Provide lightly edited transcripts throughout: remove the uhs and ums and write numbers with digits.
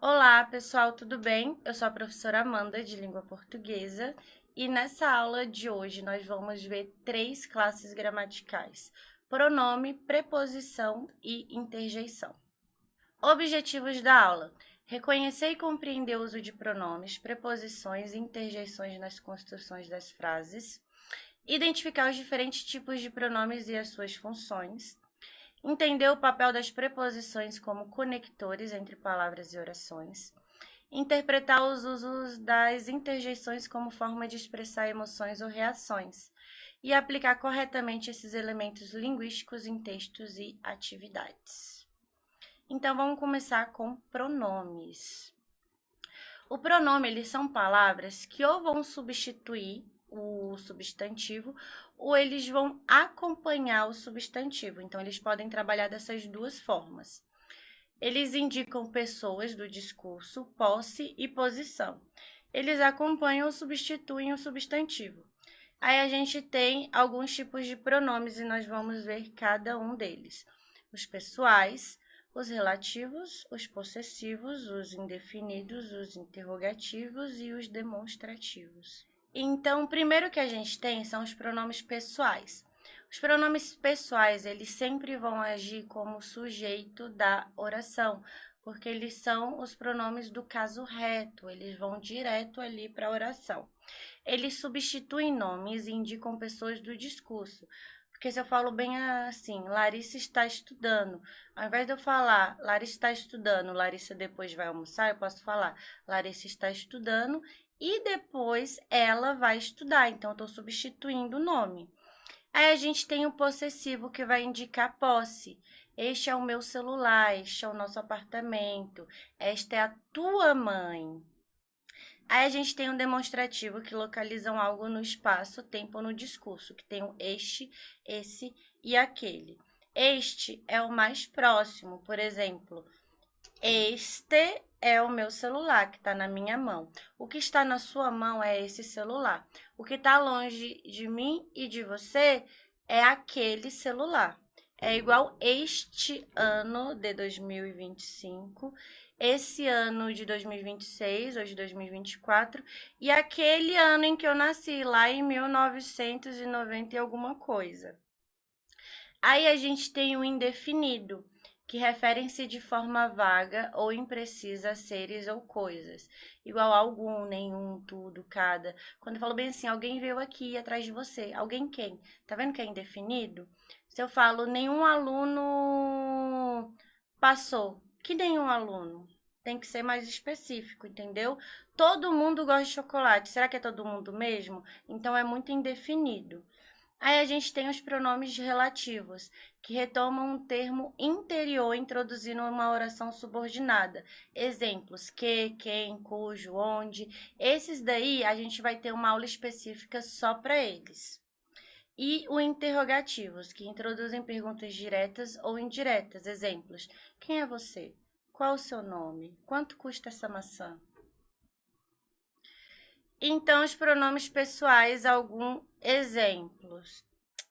Olá, pessoal, tudo bem? Eu sou a professora Amanda, de Língua Portuguesa, e nessa aula de hoje nós vamos ver três classes gramaticais: pronome, preposição e interjeição. Objetivos da aula: reconhecer e compreender o uso de pronomes, preposições e interjeições nas construções das frases, identificar os diferentes tipos de pronomes e as suas funções, entender o papel das preposições como conectores entre palavras e orações, interpretar os usos das interjeições como forma de expressar emoções ou reações e aplicar corretamente esses elementos linguísticos em textos e atividades. Então, vamos começar com pronomes. O pronome, eles são palavras que ou vão substituir o substantivo ou eles vão acompanhar o substantivo. Então, eles podem trabalhar dessas duas formas. Eles indicam pessoas do discurso, posse e posição. Eles acompanham ou substituem o substantivo. Aí a gente tem alguns tipos de pronomes e nós vamos ver cada um deles. Os pessoais, os relativos, os possessivos, os indefinidos, os interrogativos e os demonstrativos. Então, o primeiro que a gente tem são os pronomes pessoais. Os pronomes pessoais, eles sempre vão agir como sujeito da oração, porque eles são os pronomes do caso reto, eles vão direto ali para a oração. Eles substituem nomes e indicam pessoas do discurso. Porque se eu falo bem assim, Larissa está estudando, ao invés de eu falar Larissa está estudando, Larissa depois vai almoçar, eu posso falar Larissa está estudando e depois ela vai estudar. Então, eu estou substituindo o nome. Aí a gente tem o possessivo que vai indicar posse. Este é o meu celular, este é o nosso apartamento, esta é a tua mãe. Aí a gente tem um demonstrativo que localizam algo no espaço, tempo ou no discurso, que tem o este, esse e aquele. Este é o mais próximo, por exemplo, este é o meu celular que está na minha mão. O que está na sua mão é esse celular. O que está longe de mim e de você é aquele celular. É igual este ano de 2025, esse ano de 2026 ou de 2024 e aquele ano em que eu nasci, lá em 1990 e alguma coisa. Aí a gente tem o indefinido, que referem-se de forma vaga ou imprecisa a seres ou coisas, igual algum, nenhum, tudo, cada. Quando eu falo bem assim, alguém veio aqui atrás de você, alguém quem? Tá vendo que é indefinido? Se eu falo nenhum aluno passou, que nenhum aluno? Tem que ser mais específico, entendeu? Todo mundo gosta de chocolate. Será que é todo mundo mesmo? Então é muito indefinido. Aí a gente tem os pronomes relativos, que retomam um termo interior introduzindo uma oração subordinada. Exemplos: que, quem, cujo, onde. Esses daí a gente vai ter uma aula específica só para eles. E o interrogativos, que introduzem perguntas diretas ou indiretas. Exemplos: quem é você? Qual o seu nome? Quanto custa essa maçã? Então, os pronomes pessoais, alguns exemplos.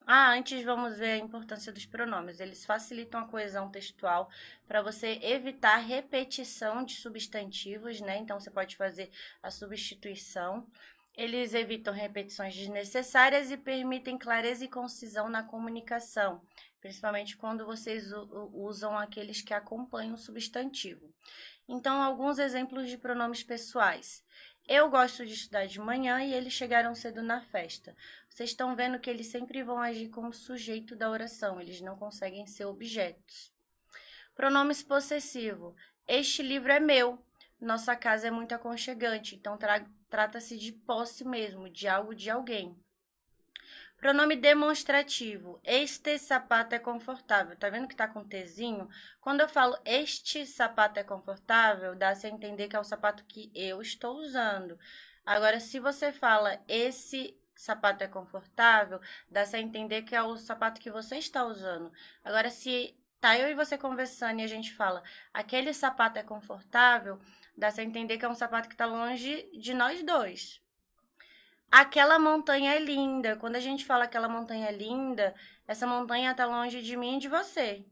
Antes vamos ver a importância dos pronomes. Eles facilitam a coesão textual para você evitar repetição de substantivos, né? Então, você pode fazer a substituição. Eles evitam repetições desnecessárias e permitem clareza e concisão na comunicação, principalmente quando vocês usam aqueles que acompanham o substantivo. Então, alguns exemplos de pronomes pessoais. Eu gosto de estudar de manhã e eles chegaram cedo na festa. Vocês estão vendo que eles sempre vão agir como sujeito da oração, eles não conseguem ser objetos. Pronomes possessivo. Este livro é meu. Nossa casa é muito aconchegante, então trata-se de posse mesmo, de algo de alguém. Pronome demonstrativo. Este sapato é confortável. Tá vendo que tá com Tzinho? Quando eu falo este sapato é confortável, dá-se a entender que é o sapato que eu estou usando. Agora, se você fala esse sapato é confortável, dá-se a entender que é o sapato que você está usando. Agora, se tá eu e você conversando e a gente fala aquele sapato é confortável, dá-se a entender que é um sapato que está longe de nós dois. Aquela montanha é linda. Quando a gente fala aquela montanha é linda, essa montanha está longe de mim e de você.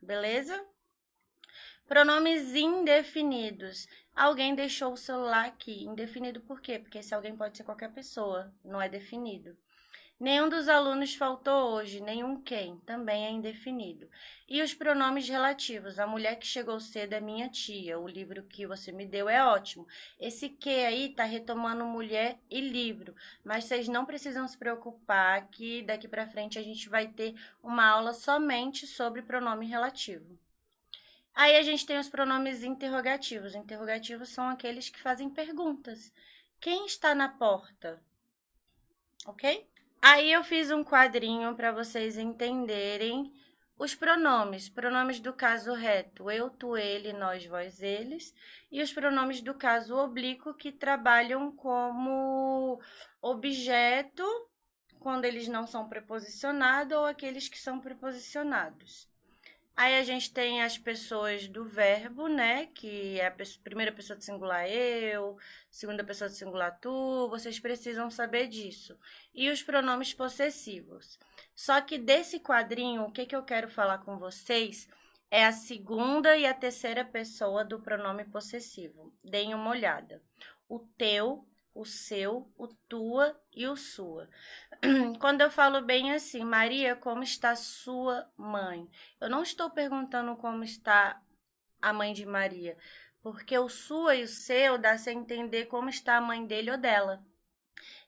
Beleza? Pronomes indefinidos. Alguém deixou o celular aqui. Indefinido por quê? Porque esse alguém pode ser qualquer pessoa, não é definido. Nenhum dos alunos faltou hoje, nenhum quem, também é indefinido. E os pronomes relativos. A mulher que chegou cedo é minha tia. O livro que você me deu é ótimo. Esse que aí tá retomando mulher e livro. Mas vocês não precisam se preocupar que daqui para frente a gente vai ter uma aula somente sobre pronome relativo. Aí a gente tem os pronomes interrogativos. Interrogativos são aqueles que fazem perguntas. Quem está na porta? Ok? Aí eu fiz um quadrinho para vocês entenderem os pronomes. Pronomes do caso reto, eu, tu, ele, nós, vós, eles. E os pronomes do caso oblíquo, que trabalham como objeto quando eles não são preposicionados ou aqueles que são preposicionados. Aí a gente tem as pessoas do verbo, né? Que é a primeira pessoa do singular eu, segunda pessoa do singular tu, vocês precisam saber disso. E os pronomes possessivos. Só que desse quadrinho, o que eu quero falar com vocês é a segunda e a terceira pessoa do pronome possessivo. Deem uma olhada. O teu, o seu, o tua e o sua. Quando eu falo bem assim, Maria, como está sua mãe? Eu não estou perguntando como está a mãe de Maria, porque o sua e o seu dá-se a entender como está a mãe dele ou dela.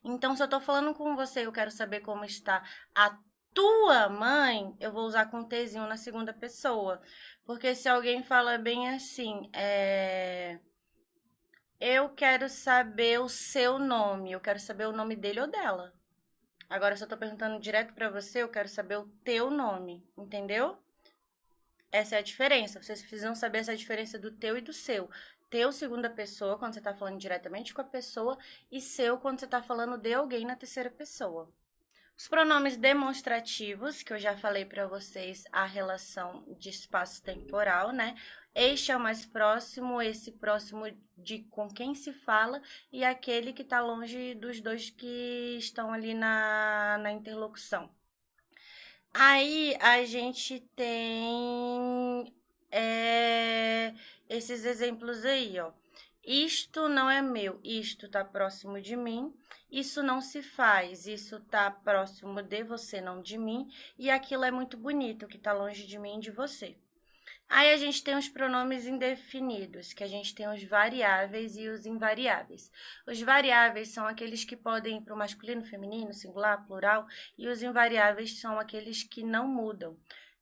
Então, se eu estou falando com você, eu quero saber como está a tua mãe, eu vou usar com Tzinho na segunda pessoa. Porque se alguém fala bem assim, eu quero saber o seu nome, eu quero saber o nome dele ou dela. Agora, se eu tô perguntando direto pra você, eu quero saber o teu nome, entendeu? Essa é a diferença. Vocês precisam saber essa diferença do teu e do seu. Teu, segunda pessoa, quando você tá falando diretamente com a pessoa, e seu, quando você tá falando de alguém na terceira pessoa. Os pronomes demonstrativos, que eu já falei para vocês a relação de espaço temporal, né? Este é o mais próximo, esse próximo de com quem se fala e aquele que está longe dos dois que estão ali na interlocução. Aí a gente tem esses exemplos aí, ó. Isto não é meu, isto tá próximo de mim. Isso não se faz, isso tá próximo de você, não de mim. E aquilo é muito bonito, que tá longe de mim e de você. Aí a gente tem os pronomes indefinidos, que a gente tem os variáveis e os invariáveis. Os variáveis são aqueles que podem ir para o masculino, feminino, singular, plural, e os invariáveis são aqueles que não mudam.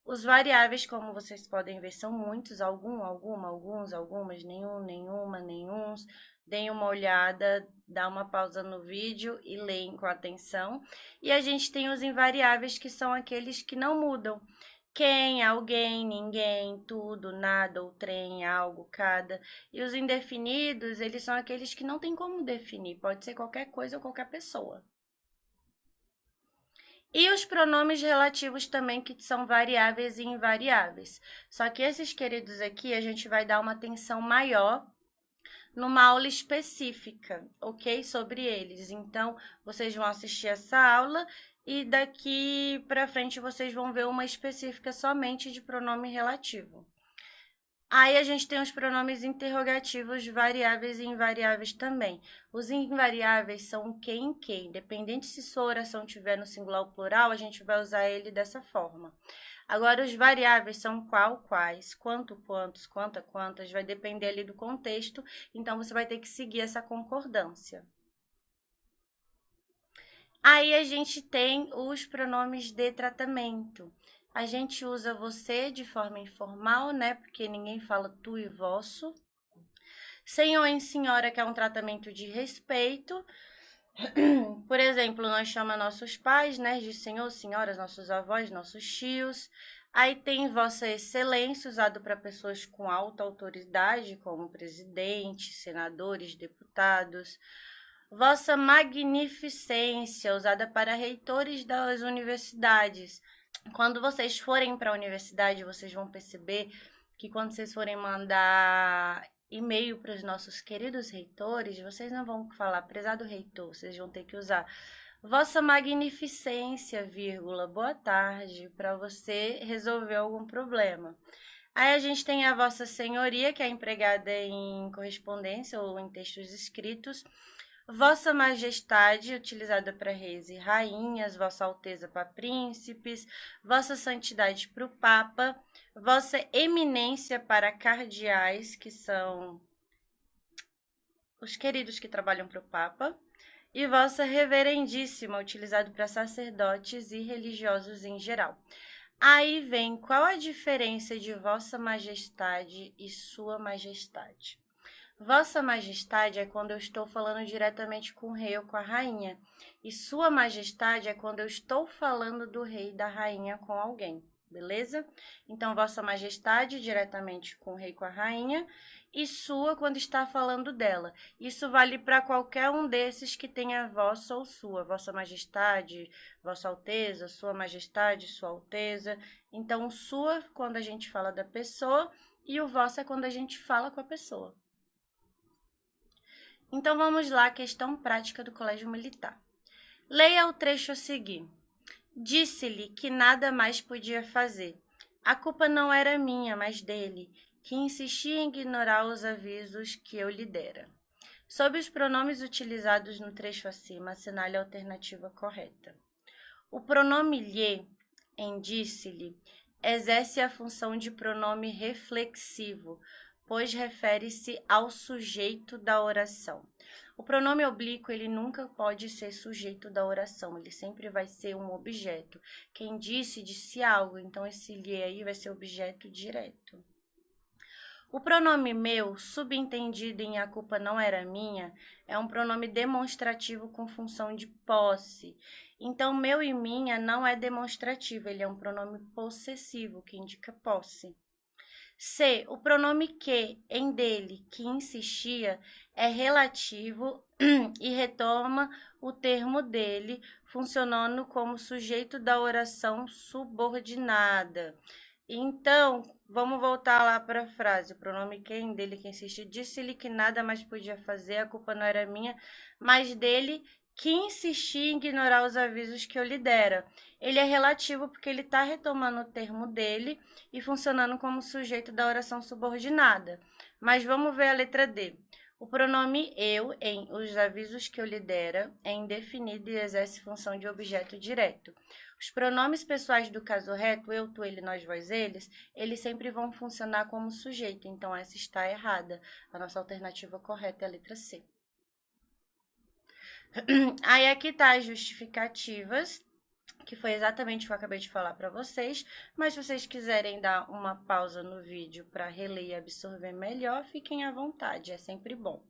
Os variáveis, como vocês podem ver, são muitos, algum, alguma, alguns, algumas, nenhum, nenhuma, nenhuns. Deem uma olhada, dá uma pausa no vídeo e leem com atenção. E a gente tem os invariáveis, que são aqueles que não mudam. Quem, alguém, ninguém, tudo, nada, ou trem, algo, cada. E os indefinidos, eles são aqueles que não tem como definir, pode ser qualquer coisa ou qualquer pessoa. E os pronomes relativos também, que são variáveis e invariáveis. Só que esses queridos aqui, a gente vai dar uma atenção maior numa aula específica, ok? Sobre eles. Então, vocês vão assistir essa aula e daqui para frente vocês vão ver uma específica somente de pronome relativo. Aí a gente tem os pronomes interrogativos variáveis e invariáveis também. Os invariáveis são o que em que, independente se sua oração tiver no singular ou plural, a gente vai usar ele dessa forma. Agora, os variáveis são qual, quais, quanto, quantos, quanta, quantas, vai depender ali do contexto, então você vai ter que seguir essa concordância. Aí a gente tem os pronomes de tratamento. A gente usa você de forma informal, né? Porque ninguém fala tu e vosso. Senhor e senhora, que é um tratamento de respeito. Por exemplo, nós chamamos nossos pais, né, de senhor, senhoras, nossos avós, nossos tios. Aí tem Vossa Excelência, usado para pessoas com alta autoridade, como presidente, senadores, deputados. Vossa Magnificência, usada para reitores das universidades. Quando vocês forem para a universidade, vocês vão perceber que quando vocês forem mandar e-mail para os nossos queridos reitores, vocês não vão falar prezado reitor, vocês vão ter que usar Vossa Magnificência, vírgula, boa tarde, para você resolver algum problema. Aí a gente tem a Vossa Senhoria, que é empregada em correspondência ou em textos escritos. Vossa Majestade, utilizada para reis e rainhas, Vossa Alteza para príncipes, Vossa Santidade para o Papa, Vossa Eminência para cardeais, que são os queridos que trabalham para o Papa, e Vossa Reverendíssima, utilizado para sacerdotes e religiosos em geral. Aí vem qual a diferença de Vossa Majestade e Sua Majestade. Vossa Majestade é quando eu estou falando diretamente com o rei ou com a rainha, e Sua Majestade é quando eu estou falando do rei e da rainha com alguém, beleza? Então, Vossa Majestade diretamente com o rei e com a rainha, e Sua quando está falando dela. Isso vale para qualquer um desses que tenha Vossa ou Sua, Vossa Majestade, Vossa Alteza, Sua Majestade, Sua Alteza. Então, o Sua quando a gente fala da pessoa e o Vossa é quando a gente fala com a pessoa. Então, vamos lá, questão prática do Colégio Militar. Leia o trecho a seguir. Disse-lhe que nada mais podia fazer. A culpa não era minha, mas dele, que insistia em ignorar os avisos que eu lhe dera. Sob os pronomes utilizados no trecho acima, assinale a alternativa correta. O pronome lhe, em disse-lhe, exerce a função de pronome reflexivo, pois refere-se ao sujeito da oração. O pronome oblíquo, ele nunca pode ser sujeito da oração, ele sempre vai ser um objeto. Quem disse algo, então esse lhe aí vai ser objeto direto. O pronome meu, subentendido em a culpa não era minha, é um pronome demonstrativo com função de posse. Então, meu e minha não é demonstrativo, ele é um pronome possessivo, que indica posse. C. O pronome que, em dele, que insistia, é relativo e retoma o termo dele, funcionando como sujeito da oração subordinada. Então, vamos voltar lá para a frase. O pronome que, em dele, que insistia, disse-lhe que nada mais podia fazer, a culpa não era minha, mas dele que insistia em ignorar os avisos que eu lhe dera. Ele é relativo porque ele está retomando o termo dele e funcionando como sujeito da oração subordinada. Mas vamos ver a letra D. O pronome eu, em os avisos que eu lhe dera, é indefinido e exerce função de objeto direto. Os pronomes pessoais do caso reto, eu, tu, ele, nós, vós, eles sempre vão funcionar como sujeito, então essa está errada. A nossa alternativa correta é a letra C. Aí aqui tá as justificativas, que foi exatamente o que eu acabei de falar para vocês, mas se vocês quiserem dar uma pausa no vídeo para reler e absorver melhor, fiquem à vontade, é sempre bom.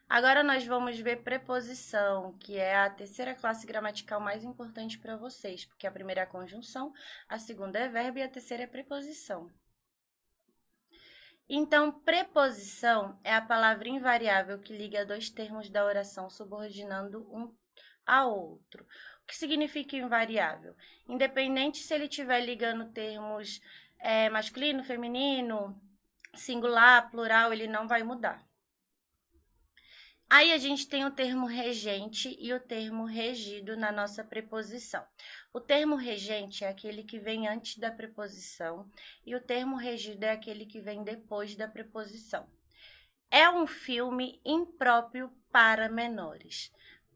Agora nós vamos ver preposição, que é a terceira classe gramatical mais importante para vocês, porque a primeira é a conjunção, a segunda é verbo e a terceira é preposição. Então, preposição é a palavra invariável que liga dois termos da oração subordinando um ao outro. O que significa invariável? Independente se ele estiver ligando termos masculino, feminino, singular, plural, ele não vai mudar. Aí a gente tem o termo regente e o termo regido na nossa preposição. O termo regente é aquele que vem antes da preposição e o termo regido é aquele que vem depois da preposição. É um filme impróprio para menores.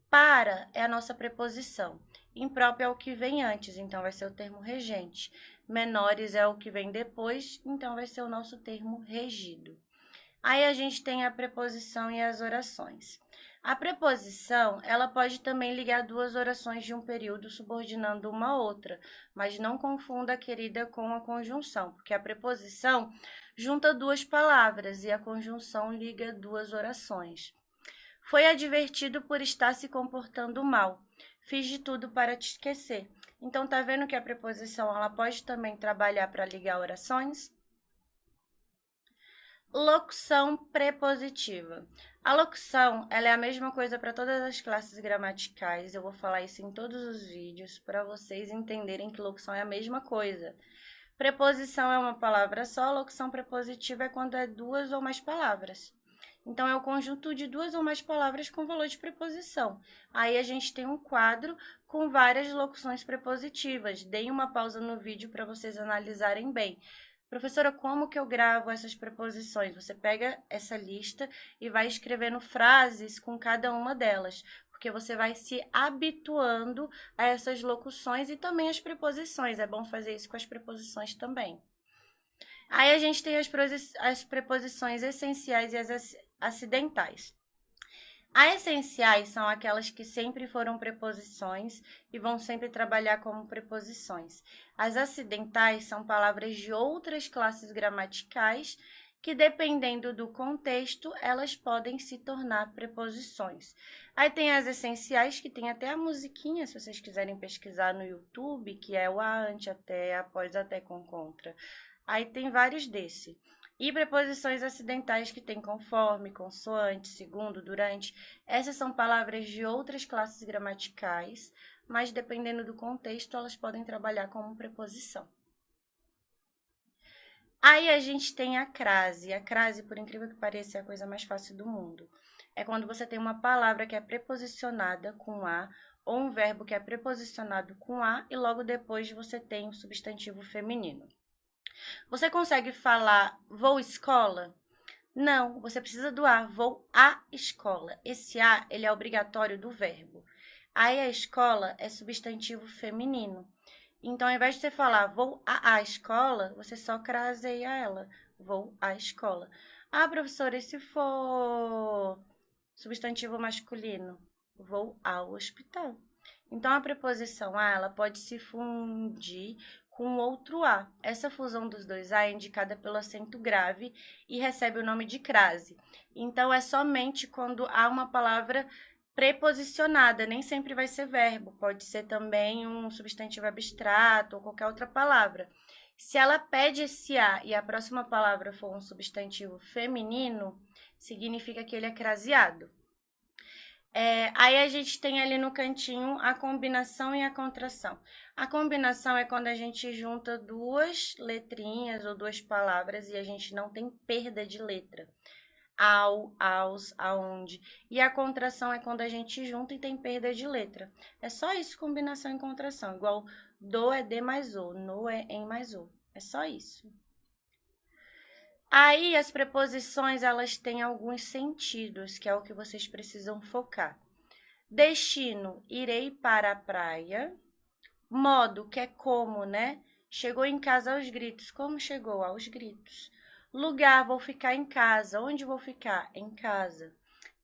Para é a nossa preposição. Impróprio é o que vem antes, então vai ser o termo regente. Menores é o que vem depois, então vai ser o nosso termo regido. Aí a gente tem a preposição e as orações. A preposição, ela pode também ligar duas orações de um período subordinando uma a outra, mas não confunda, querida, com a conjunção, porque a preposição junta duas palavras e a conjunção liga duas orações. Foi advertido por estar se comportando mal. Fiz de tudo para te esquecer. Então, tá vendo que a preposição ela pode também trabalhar para ligar orações? Locução prepositiva. A locução ela é a mesma coisa para todas as classes gramaticais. Eu vou falar isso em todos os vídeos para vocês entenderem que locução é a mesma coisa. Preposição é uma palavra só, locução prepositiva é quando é duas ou mais palavras. Então, é o conjunto de duas ou mais palavras com valor de preposição. Aí, a gente tem um quadro com várias locuções prepositivas. Deem uma pausa no vídeo para vocês analisarem bem. Professora, como que eu gravo essas preposições? Você pega essa lista e vai escrevendo frases com cada uma delas, porque você vai se habituando a essas locuções e também as preposições. É bom fazer isso com as preposições também. Aí a gente tem as preposições essenciais e as acidentais. As essenciais são aquelas que sempre foram preposições e vão sempre trabalhar como preposições. As acidentais são palavras de outras classes gramaticais que, dependendo do contexto, elas podem se tornar preposições. Aí tem as essenciais, que tem até a musiquinha, se vocês quiserem pesquisar no YouTube, que é o a, ante, até, após, até, com, contra. Aí tem vários desse. E preposições acidentais que tem conforme, consoante, segundo, durante. Essas são palavras de outras classes gramaticais, mas dependendo do contexto, elas podem trabalhar como preposição. Aí a gente tem a crase. A crase, por incrível que pareça, é a coisa mais fácil do mundo. É quando você tem uma palavra que é preposicionada com a, ou um verbo que é preposicionado com a, e logo depois você tem o substantivo feminino. Você consegue falar vou escola? Não, você precisa do a, vou à escola. Esse a, ele é obrigatório do verbo. Aí a escola é substantivo feminino. Então, ao invés de você falar vou à escola, você só craseia ela. Vou à escola. Ah, professora, e se for substantivo masculino? Vou ao hospital. Então, a preposição a, ela pode se fundir com outro a. Essa fusão dos dois a é indicada pelo acento grave e recebe o nome de crase. Então, é somente quando há uma palavra preposicionada, nem sempre vai ser verbo, pode ser também um substantivo abstrato ou qualquer outra palavra. Se ela pede esse a e a próxima palavra for um substantivo feminino, significa que ele é craseado. Aí a gente tem ali no cantinho a combinação e a contração. A combinação é quando a gente junta duas letrinhas ou duas palavras e a gente não tem perda de letra. Ao, aos, aonde. E a contração é quando a gente junta e tem perda de letra. É só isso, combinação e contração. Igual do é de mais o, no é em mais o. É só isso. Aí, as preposições, elas têm alguns sentidos, que é o que vocês precisam focar. Destino, irei para a praia. Modo, que é como, né? Chegou em casa aos gritos. Como chegou? Aos gritos. Lugar, vou ficar em casa. Onde vou ficar? Em casa.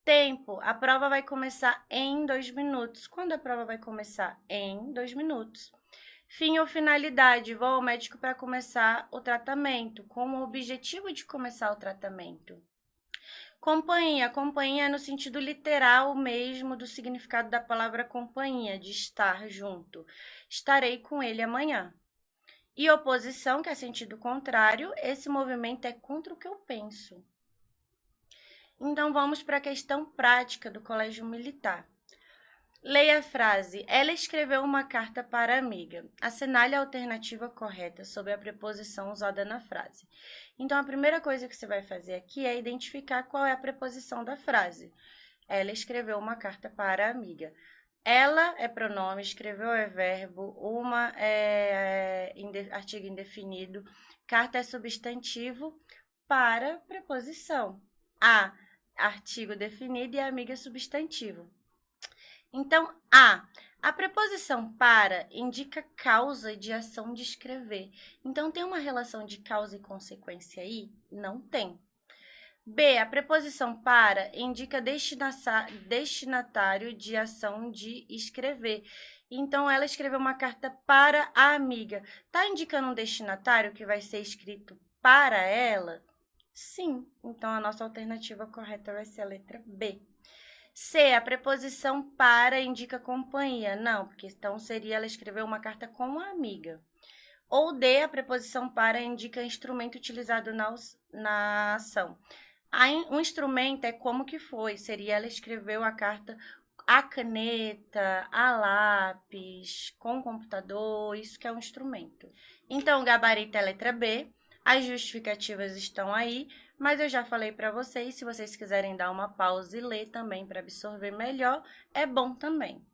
Tempo, a prova vai começar em 2 minutos. Quando a prova vai começar? Em 2 minutos. Fim ou finalidade, vou ao médico para começar o tratamento, com o objetivo de começar o tratamento. Companhia, companhia é no sentido literal mesmo do significado da palavra companhia, de estar junto. Estarei com ele amanhã. E oposição, que é sentido contrário, esse movimento é contra o que eu penso. Então, vamos para a questão prática do colégio militar. Leia a frase, ela escreveu uma carta para a amiga. Assinale a alternativa correta sobre a preposição usada na frase. Então, a primeira coisa que você vai fazer aqui é identificar qual é a preposição da frase. Ela escreveu uma carta para a amiga. Ela é pronome, escreveu é verbo, uma é artigo indefinido, carta é substantivo, para preposição. A, artigo definido e a amiga é substantivo. Então, a preposição para indica causa de ação de escrever. Então, tem uma relação de causa e consequência aí? Não tem. B, a preposição para indica destinatário de ação de escrever. Então, ela escreveu uma carta para a amiga. Tá indicando um destinatário que vai ser escrito para ela? Sim. Então, a nossa alternativa correta vai ser a letra B. C, a preposição para indica companhia. Não, porque então seria ela escreveu uma carta com a amiga. Ou D, a preposição para indica instrumento utilizado na ação. Um instrumento é como que foi, seria ela escreveu a carta a caneta, a lápis, com o computador, isso que é um instrumento. Então, o gabarito é a letra B, as justificativas estão aí, mas eu já falei para vocês, se vocês quiserem dar uma pausa e ler também para absorver melhor, é bom também.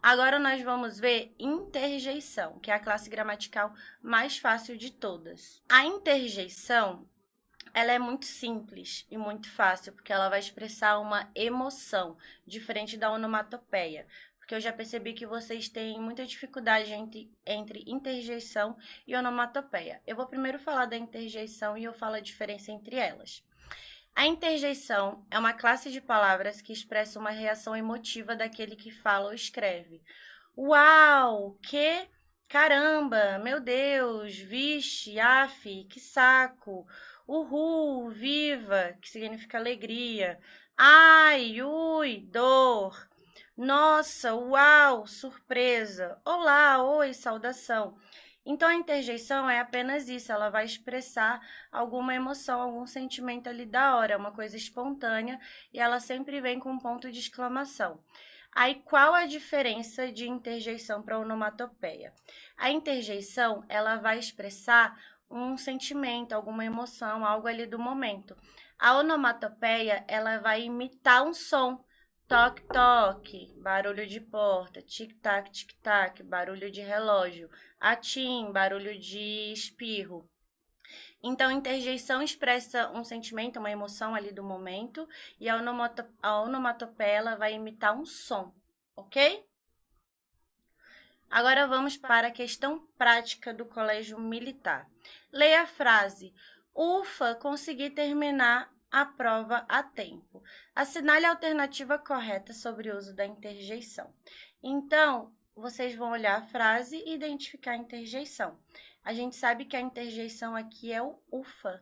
Agora nós vamos ver interjeição, que é a classe gramatical mais fácil de todas. A interjeição, ela é muito simples e muito fácil, porque ela vai expressar uma emoção, diferente da onomatopeia. Porque eu já percebi que vocês têm muita dificuldade entre interjeição e onomatopeia. Eu vou primeiro falar da interjeição e eu falo a diferença entre elas. A interjeição é uma classe de palavras que expressa uma reação emotiva daquele que fala ou escreve. Uau! Que? Caramba! Meu Deus! Vixe! Afe! Que saco! Uhul! Viva! Que significa alegria. Ai! Ui! Dor! Nossa! Uau! Surpresa! Olá! Oi! Saudação! Então, a interjeição é apenas isso, ela vai expressar alguma emoção, algum sentimento ali da hora, uma coisa espontânea, e ela sempre vem com um ponto de exclamação. Aí, qual a diferença de interjeição para onomatopeia? A interjeição, ela vai expressar um sentimento, alguma emoção, algo ali do momento. A onomatopeia, ela vai imitar um som. Toque, toque, barulho de porta, tic-tac, tic-tac, barulho de relógio, atim, barulho de espirro. Então, interjeição expressa um sentimento, uma emoção ali do momento, e a onomatopeia ela vai imitar um som, ok? Agora vamos para a questão prática do colégio militar. Leia a frase: Ufa, consegui terminar a prova a tempo. Assinale a alternativa correta sobre o uso da interjeição. Então, vocês vão olhar a frase e identificar a interjeição. A gente sabe que a interjeição aqui é o ufa.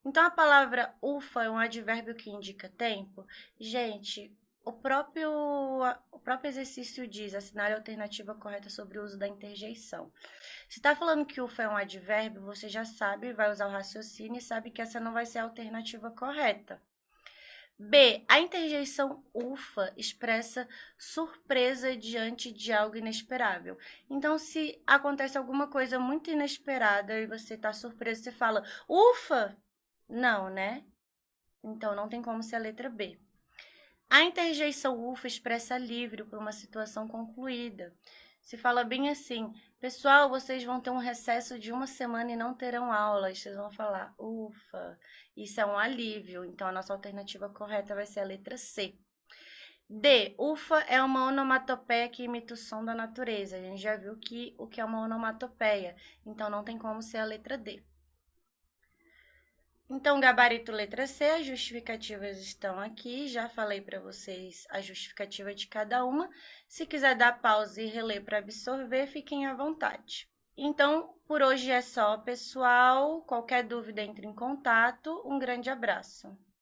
Então, a palavra ufa é um advérbio que indica tempo. Gente, o próprio exercício diz: assinale a alternativa correta sobre o uso da interjeição. Se está falando que ufa é um advérbio, você já sabe, vai usar o raciocínio e sabe que essa não vai ser a alternativa correta. B. A interjeição ufa expressa surpresa diante de algo inesperável. Então, se acontece alguma coisa muito inesperada e você está surpreso, você fala, ufa! Não, né? Então, não tem como ser a letra B. A interjeição ufa expressa alívio por uma situação concluída. Se fala bem assim, pessoal, vocês vão ter um recesso de 1 semana e não terão aulas. Vocês vão falar, ufa, isso é um alívio. Então, a nossa alternativa correta vai ser a letra C. D, ufa é uma onomatopeia que imita o som da natureza. A gente já viu o que é uma onomatopeia, então não tem como ser a letra D. Então, gabarito letra C, as justificativas estão aqui, já falei para vocês a justificativa de cada uma. Se quiser dar pausa e reler para absorver, fiquem à vontade. Então, por hoje é só, pessoal. Qualquer dúvida, entre em contato. Um grande abraço.